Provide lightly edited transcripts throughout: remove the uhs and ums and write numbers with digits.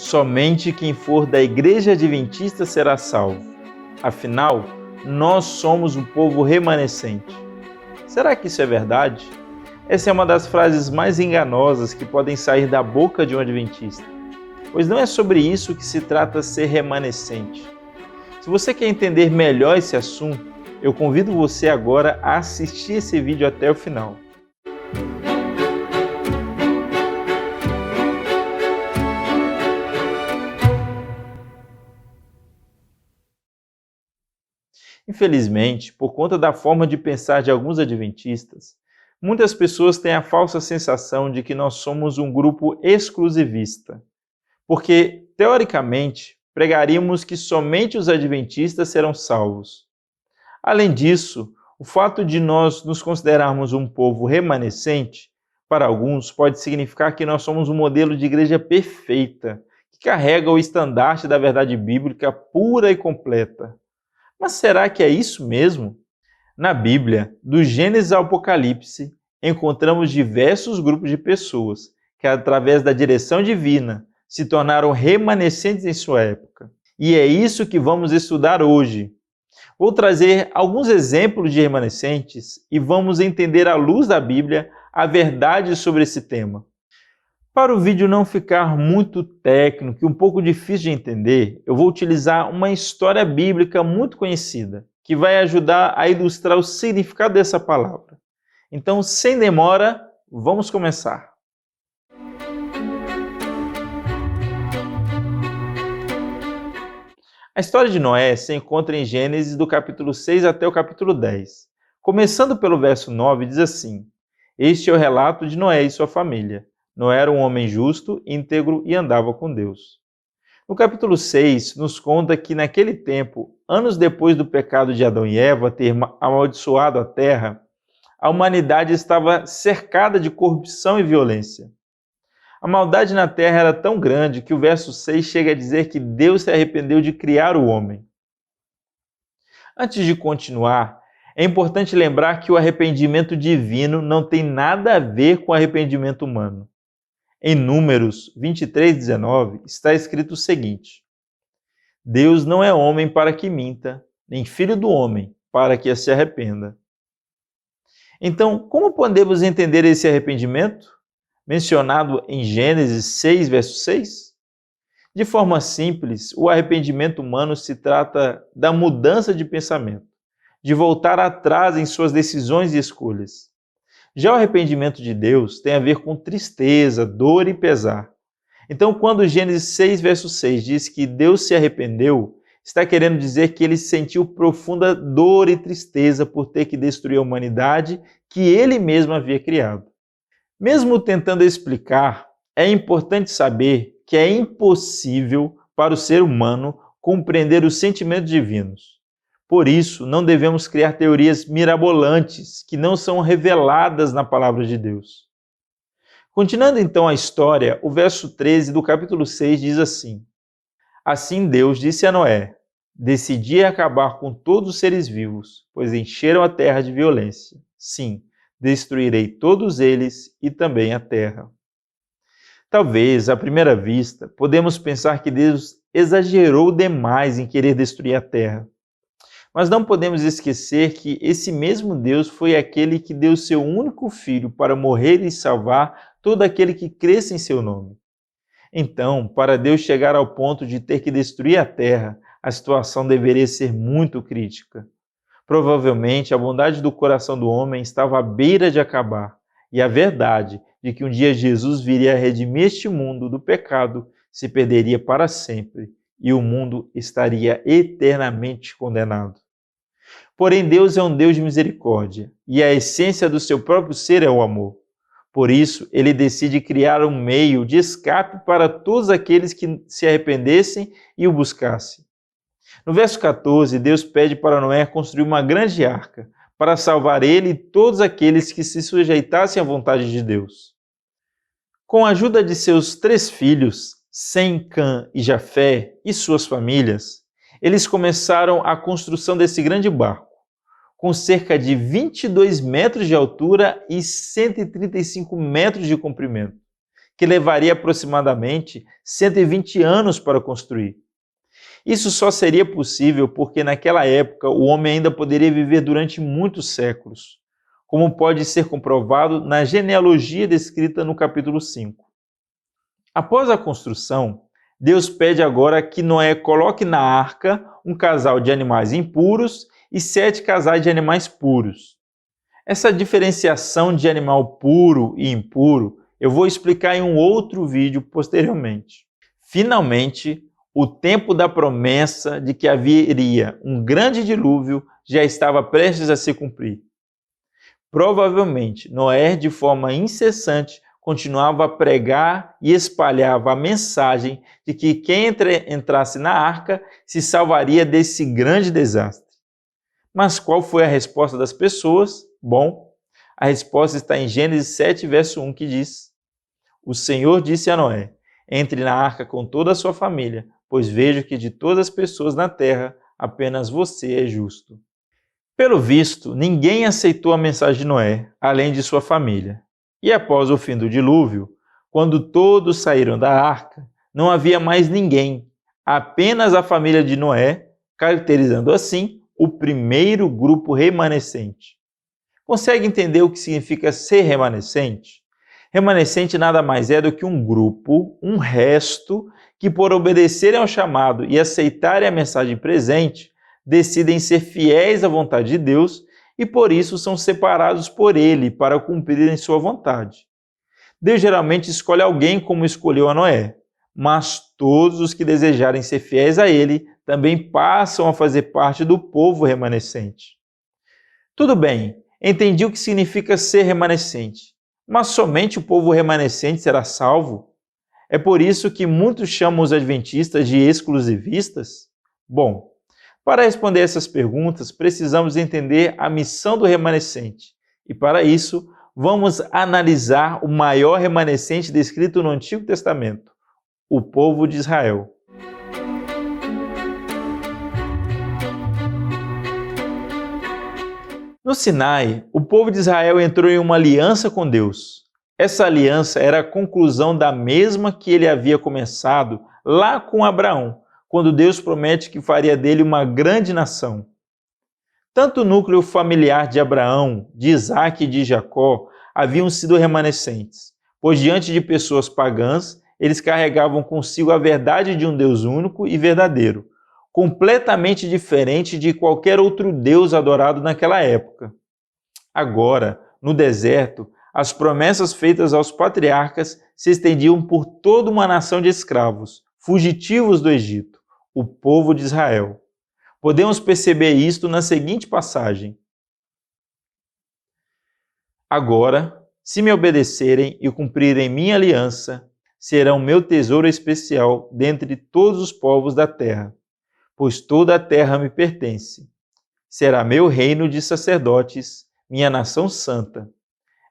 Somente quem for da Igreja Adventista será salvo. Afinal, nós somos o povo remanescente. Será que isso é verdade? Essa é uma das frases mais enganosas que podem sair da boca de um adventista, pois não é sobre isso que se trata ser remanescente. Se você quer entender melhor esse assunto, eu convido você agora a assistir esse vídeo até o final. Infelizmente, por conta da forma de pensar de alguns adventistas, muitas pessoas têm a falsa sensação de que nós somos um grupo exclusivista, porque, teoricamente, pregaríamos que somente os adventistas serão salvos. Além disso, o fato de nós nos considerarmos um povo remanescente, para alguns, pode significar que nós somos um modelo de igreja perfeita, que carrega o estandarte da verdade bíblica pura e completa. Mas será que é isso mesmo? Na Bíblia, do Gênesis ao Apocalipse, encontramos diversos grupos de pessoas que, através da direção divina, se tornaram remanescentes em sua época. E é isso que vamos estudar hoje. Vou trazer alguns exemplos de remanescentes e vamos entender à luz da Bíblia a verdade sobre esse tema. Para o vídeo não ficar muito técnico e um pouco difícil de entender, eu vou utilizar uma história bíblica muito conhecida, que vai ajudar a ilustrar o significado dessa palavra. Então, sem demora, vamos começar. A história de Noé se encontra em Gênesis do capítulo 6 até o capítulo 10. Começando pelo verso 9, diz assim: Este é o relato de Noé e sua família. Noé era um homem justo, íntegro e andava com Deus. No capítulo 6, nos conta que naquele tempo, anos depois do pecado de Adão e Eva ter amaldiçoado a terra, a humanidade estava cercada de corrupção e violência. A maldade na terra era tão grande que o verso 6 chega a dizer que Deus se arrependeu de criar o homem. Antes de continuar, é importante lembrar que o arrependimento divino não tem nada a ver com o arrependimento humano. Em Números 23:19 está escrito o seguinte: Deus não é homem para que minta, nem filho do homem para que se arrependa. Então, como podemos entender esse arrependimento, mencionado em Gênesis 6, verso 6? De forma simples, o arrependimento humano se trata da mudança de pensamento, de voltar atrás em suas decisões e escolhas. Já o arrependimento de Deus tem a ver com tristeza, dor e pesar. Então, quando Gênesis 6, verso 6 diz que Deus se arrependeu, está querendo dizer que ele sentiu profunda dor e tristeza por ter que destruir a humanidade que ele mesmo havia criado. Mesmo tentando explicar, é importante saber que é impossível para o ser humano compreender os sentimentos divinos. Por isso, não devemos criar teorias mirabolantes que não são reveladas na palavra de Deus. Continuando então a história, o verso 13 do capítulo 6 diz assim: Assim Deus disse a Noé: Decidi acabar com todos os seres vivos, pois encheram a terra de violência. Sim, destruirei todos eles e também a terra. Talvez, à primeira vista, podemos pensar que Deus exagerou demais em querer destruir a terra. Mas não podemos esquecer que esse mesmo Deus foi aquele que deu seu único filho para morrer e salvar todo aquele que cresce em seu nome. Então, para Deus chegar ao ponto de ter que destruir a terra, a situação deveria ser muito crítica. Provavelmente, a bondade do coração do homem estava à beira de acabar, e a verdade de que um dia Jesus viria a redimir este mundo do pecado se perderia para sempre, e o mundo estaria eternamente condenado. Porém, Deus é um Deus de misericórdia, e a essência do seu próprio ser é o amor. Por isso, ele decide criar um meio de escape para todos aqueles que se arrependessem e o buscassem. No verso 14, Deus pede para Noé construir uma grande arca, para salvar ele e todos aqueles que se sujeitassem à vontade de Deus. Com a ajuda de seus 3 filhos, Sem, Cã e Jafé, e suas famílias, eles começaram a construção desse grande barco, com cerca de 22 metros de altura e 135 metros de comprimento, que levaria aproximadamente 120 anos para construir. Isso só seria possível porque naquela época o homem ainda poderia viver durante muitos séculos, como pode ser comprovado na genealogia descrita no capítulo 5. Após a construção, Deus pede agora que Noé coloque na arca um casal de animais impuros e 7 casais de animais puros. Essa diferenciação de animal puro e impuro eu vou explicar em um outro vídeo posteriormente. Finalmente, o tempo da promessa de que haveria um grande dilúvio já estava prestes a se cumprir. Provavelmente, Noé, de forma incessante, continuava a pregar e espalhava a mensagem de que quem entrasse na arca se salvaria desse grande desastre. Mas qual foi a resposta das pessoas? Bom, a resposta está em Gênesis 7, verso 1, que diz: O Senhor disse a Noé: Entre na arca com toda a sua família, pois vejo que de todas as pessoas na terra, apenas você é justo. Pelo visto, ninguém aceitou a mensagem de Noé, além de sua família. E após o fim do dilúvio, quando todos saíram da arca, não havia mais ninguém, apenas a família de Noé, caracterizando assim o primeiro grupo remanescente. Consegue entender o que significa ser remanescente? Remanescente nada mais é do que um grupo, um resto, que por obedecerem ao chamado e aceitarem a mensagem presente, decidem ser fiéis à vontade de Deus e por isso são separados por Ele para cumprirem sua vontade. Deus geralmente escolhe alguém como escolheu a Noé, mas todos os que desejarem ser fiéis a Ele também passam a fazer parte do povo remanescente. Tudo bem, entendi o que significa ser remanescente, mas somente o povo remanescente será salvo? É por isso que muitos chamam os adventistas de exclusivistas? Bom, para responder essas perguntas, precisamos entender a missão do remanescente. E para isso, vamos analisar o maior remanescente descrito no Antigo Testamento, o povo de Israel. No Sinai, o povo de Israel entrou em uma aliança com Deus. Essa aliança era a conclusão da mesma que ele havia começado lá com Abraão, quando Deus promete que faria dele uma grande nação. Tanto o núcleo familiar de Abraão, de Isaac e de Jacó haviam sido remanescentes, pois diante de pessoas pagãs, eles carregavam consigo a verdade de um Deus único e verdadeiro, completamente diferente de qualquer outro Deus adorado naquela época. Agora, no deserto, as promessas feitas aos patriarcas se estendiam por toda uma nação de escravos, fugitivos do Egito, o povo de Israel. Podemos perceber isto na seguinte passagem. Agora, se me obedecerem e cumprirem minha aliança, serão meu tesouro especial dentre todos os povos da terra, pois toda a terra me pertence. Será meu reino de sacerdotes, minha nação santa.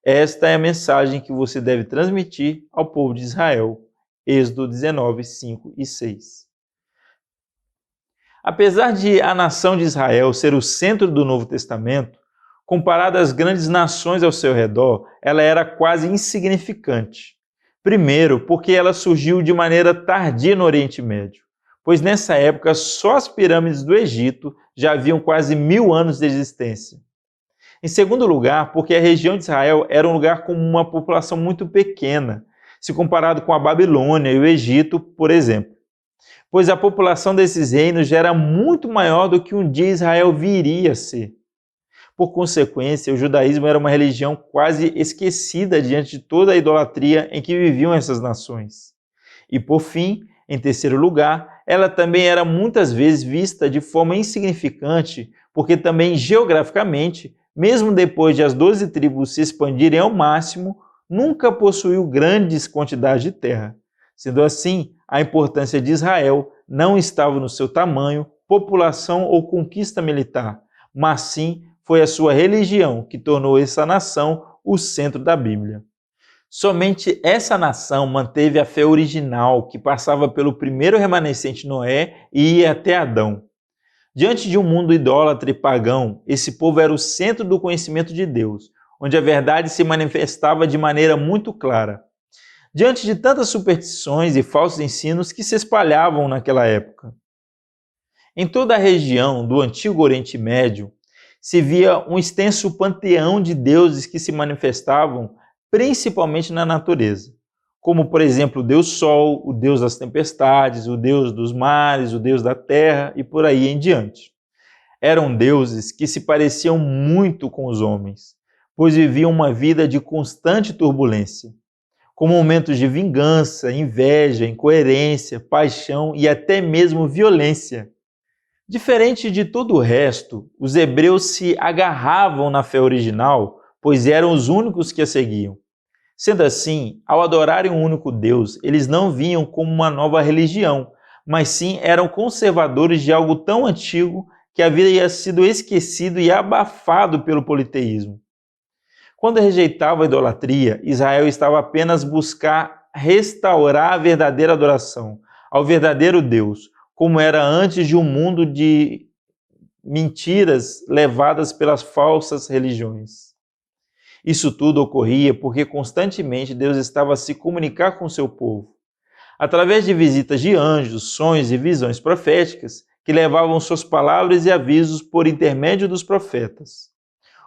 Esta é a mensagem que você deve transmitir ao povo de Israel. Êxodo 19, 5 e 6. Apesar de a nação de Israel ser o centro do Novo Testamento, comparada às grandes nações ao seu redor, ela era quase insignificante. Primeiro, porque ela surgiu de maneira tardia no Oriente Médio, pois nessa época só as pirâmides do Egito já haviam quase 1000 anos de existência. Em segundo lugar, porque a região de Israel era um lugar com uma população muito pequena, se comparado com a Babilônia e o Egito, por exemplo, pois a população desses reinos já era muito maior do que um dia Israel viria a ser. Por consequência, o judaísmo era uma religião quase esquecida diante de toda a idolatria em que viviam essas nações. E por fim, em terceiro lugar, ela também era muitas vezes vista de forma insignificante, porque também geograficamente, mesmo depois de as 12 tribos se expandirem ao máximo, nunca possuiu grandes quantidades de terra. Sendo assim, a importância de Israel não estava no seu tamanho, população ou conquista militar, mas sim foi a sua religião que tornou essa nação o centro da Bíblia. Somente essa nação manteve a fé original que passava pelo primeiro remanescente Noé e ia até Adão. Diante de um mundo idólatra e pagão, esse povo era o centro do conhecimento de Deus, onde a verdade se manifestava de maneira muito clara. diante de tantas superstições e falsos ensinos que se espalhavam naquela época. Em toda a região do antigo Oriente Médio, se via um extenso panteão de deuses que se manifestavam principalmente na natureza, como, por exemplo, o Deus Sol, o Deus das tempestades, o Deus dos mares, o Deus da terra e por aí em diante. Eram deuses que se pareciam muito com os homens, pois viviam uma vida de constante turbulência, com momentos de vingança, inveja, incoerência, paixão e até mesmo violência. Diferente de todo o resto, os hebreus se agarravam na fé original, pois eram os únicos que a seguiam. Sendo assim, ao adorarem um único Deus, eles não vinham como uma nova religião, mas sim eram conservadores de algo tão antigo que havia sido esquecido e abafado pelo politeísmo. Quando rejeitava a idolatria, Israel estava apenas buscar restaurar a verdadeira adoração ao verdadeiro Deus, como era antes de um mundo de mentiras levadas pelas falsas religiões. Isso tudo ocorria porque constantemente Deus estava a se comunicar com seu povo, através de visitas de anjos, sonhos e visões proféticas que levavam suas palavras e avisos por intermédio dos profetas.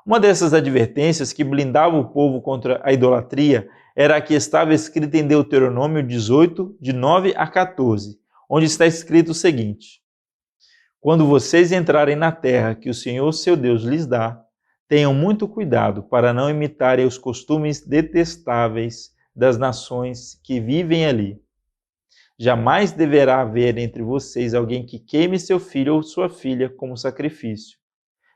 Uma dessas advertências que blindava o povo contra a idolatria era a que estava escrita em Deuteronômio 18, de 9 a 14, onde está escrito o seguinte: quando vocês entrarem na terra que o Senhor seu Deus lhes dá, tenham muito cuidado para não imitarem os costumes detestáveis das nações que vivem ali. Jamais deverá haver entre vocês alguém que queime seu filho ou sua filha como sacrifício.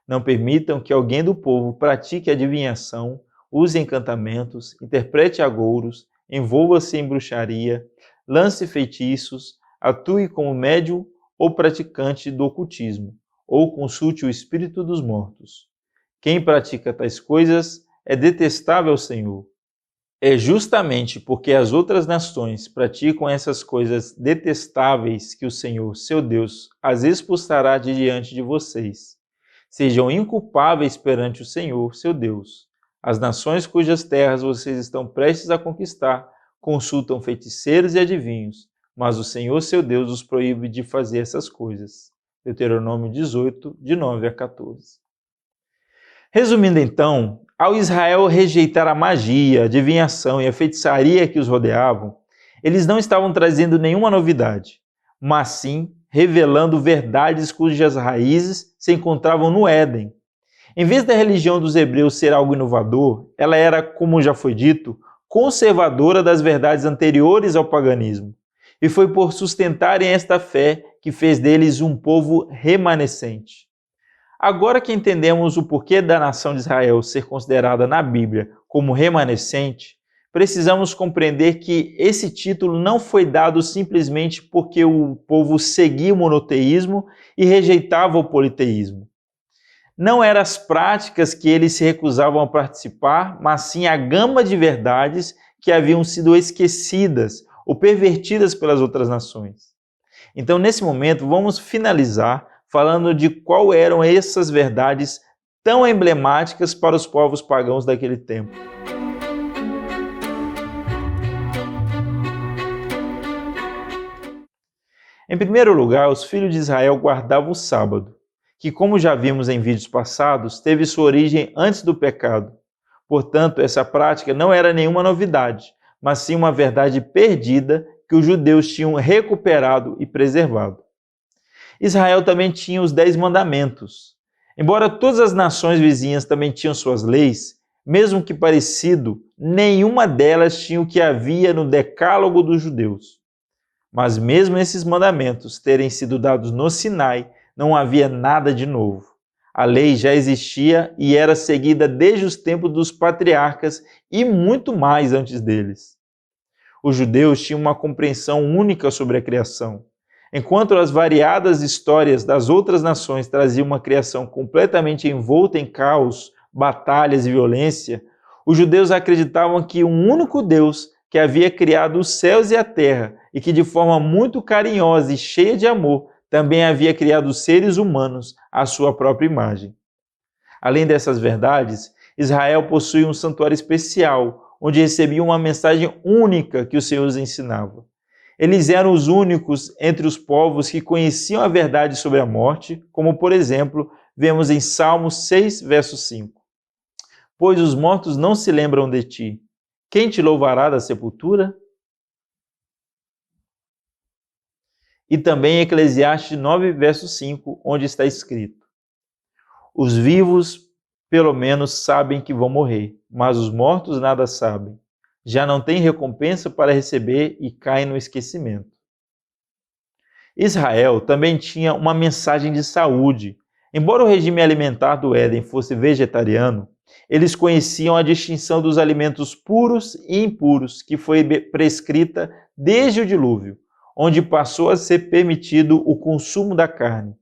Não permitam que alguém do povo pratique adivinhação, use encantamentos, interprete agouros, envolva-se em bruxaria, lance feitiços, atue como médium ou praticante do ocultismo, ou consulte o espírito dos mortos. Quem pratica tais coisas é detestável ao Senhor. É justamente porque as outras nações praticam essas coisas detestáveis que o Senhor, seu Deus, as expulsará de diante de vocês. Sejam inculpáveis perante o Senhor, seu Deus. As nações cujas terras vocês estão prestes a conquistar consultam feiticeiros e adivinhos, mas o Senhor, seu Deus, os proíbe de fazer essas coisas. Deuteronômio 18, de 9 a 14. Resumindo então, ao Israel rejeitar a magia, a adivinhação e a feitiçaria que os rodeavam, eles não estavam trazendo nenhuma novidade, mas sim revelando verdades cujas raízes se encontravam no Éden. Em vez da religião dos hebreus ser algo inovador, ela era, como já foi dito, conservadora das verdades anteriores ao paganismo. E foi por sustentarem esta fé que fez deles um povo remanescente. Agora que entendemos o porquê da nação de Israel ser considerada na Bíblia como remanescente, precisamos compreender que esse título não foi dado simplesmente porque o povo seguia o monoteísmo e rejeitava o politeísmo. Não eram as práticas que eles se recusavam a participar, mas sim a gama de verdades que haviam sido esquecidas ou pervertidas pelas outras nações. Então, nesse momento, vamos finalizar falando de qual eram essas verdades tão emblemáticas para os povos pagãos daquele tempo. Em primeiro lugar, os filhos de Israel guardavam o sábado, que, como já vimos em vídeos passados, teve sua origem antes do pecado. Portanto, essa prática não era nenhuma novidade, mas sim uma verdade perdida que os judeus tinham recuperado e preservado. Israel também tinha os 10 mandamentos. Embora todas as nações vizinhas também tinham suas leis, mesmo que parecido, nenhuma delas tinha o que havia no decálogo dos judeus. Mas mesmo esses mandamentos terem sido dados no Sinai, não havia nada de novo. A lei já existia e era seguida desde os tempos dos patriarcas e muito mais antes deles. Os judeus tinham uma compreensão única sobre a criação. Enquanto as variadas histórias das outras nações traziam uma criação completamente envolta em caos, batalhas e violência, os judeus acreditavam que um único Deus que havia criado os céus e a terra e que de forma muito carinhosa e cheia de amor também havia criado os seres humanos à sua própria imagem. Além dessas verdades, Israel possui um santuário especial, onde recebiam uma mensagem única que o Senhor os ensinava. Eles eram os únicos entre os povos que conheciam a verdade sobre a morte, como, por exemplo, vemos em Salmos 6, verso 5. Pois os mortos não se lembram de ti. Quem te louvará da sepultura? E também em Eclesiastes 9, verso 5, onde está escrito: os vivos, pelo menos, sabem que vão morrer, mas os mortos nada sabem. Já não têm recompensa para receber e caem no esquecimento. Israel também tinha uma mensagem de saúde. Embora o regime alimentar do Éden fosse vegetariano, eles conheciam a distinção dos alimentos puros e impuros, que foi prescrita desde o dilúvio, onde passou a ser permitido o consumo da carne.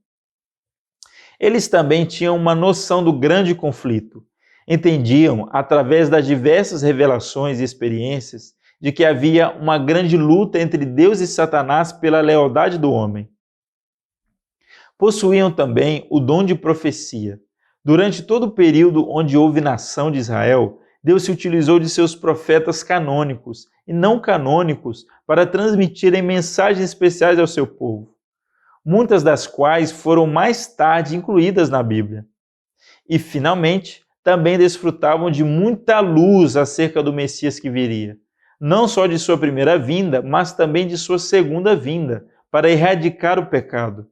Eles também tinham uma noção do grande conflito. Entendiam, através das diversas revelações e experiências, de que havia uma grande luta entre Deus e Satanás pela lealdade do homem. Possuíam também o dom de profecia. Durante todo o período onde houve nação de Israel, Deus se utilizou de seus profetas canônicos e não canônicos para transmitirem mensagens especiais ao seu povo, muitas das quais foram mais tarde incluídas na Bíblia. E, finalmente, também desfrutavam de muita luz acerca do Messias que viria, não só de sua primeira vinda, mas também de sua segunda vinda, para erradicar o pecado.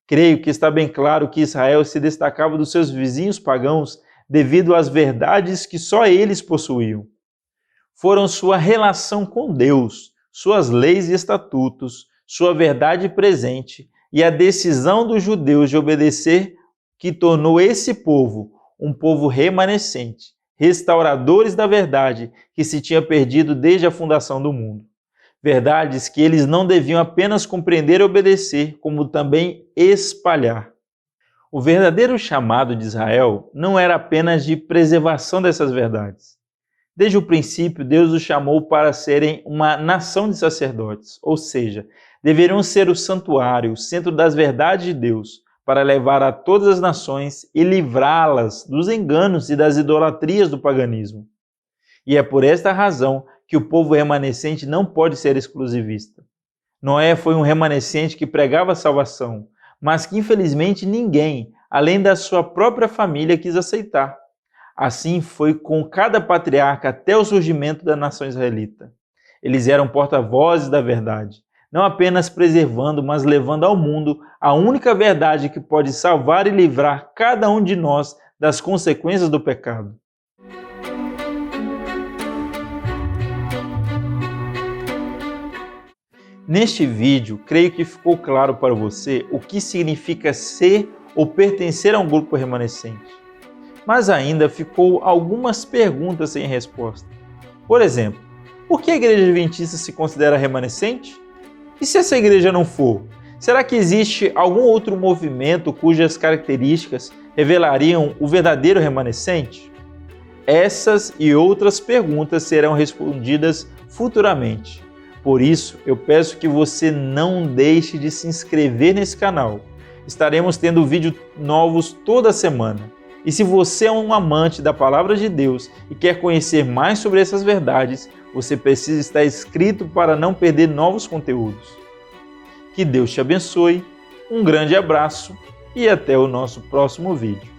Creio que está bem claro que Israel se destacava dos seus vizinhos pagãos devido às verdades que só eles possuíam. Foram sua relação com Deus, suas leis e estatutos, sua verdade presente e a decisão dos judeus de obedecer que tornou esse povo um povo remanescente, restauradores da verdade que se tinha perdido desde a fundação do mundo. Verdades que eles não deviam apenas compreender e obedecer, como também espalhar. O verdadeiro chamado de Israel não era apenas de preservação dessas verdades. Desde o princípio, Deus os chamou para serem uma nação de sacerdotes, ou seja, deveriam ser o santuário, o centro das verdades de Deus, para levar a todas as nações e livrá-las dos enganos e das idolatrias do paganismo. E é por esta razão que o povo remanescente não pode ser exclusivista. Noé foi um remanescente que pregava a salvação, mas que infelizmente ninguém, além da sua própria família, quis aceitar. Assim foi com cada patriarca até o surgimento da nação israelita. Eles eram porta-vozes da verdade, não apenas preservando, mas levando ao mundo a única verdade que pode salvar e livrar cada um de nós das consequências do pecado. Neste vídeo, creio que ficou claro para você o que significa ser ou pertencer a um grupo remanescente. Mas ainda ficou algumas perguntas sem resposta. Por exemplo, por que a Igreja Adventista se considera remanescente? E se essa igreja não for? Será que existe algum outro movimento cujas características revelariam o verdadeiro remanescente? Essas e outras perguntas serão respondidas futuramente. Por isso, eu peço que você não deixe de se inscrever nesse canal. Estaremos tendo vídeos novos toda semana. E se você é um amante da Palavra de Deus e quer conhecer mais sobre essas verdades, você precisa estar inscrito para não perder novos conteúdos. Que Deus te abençoe, um grande abraço e até o nosso próximo vídeo.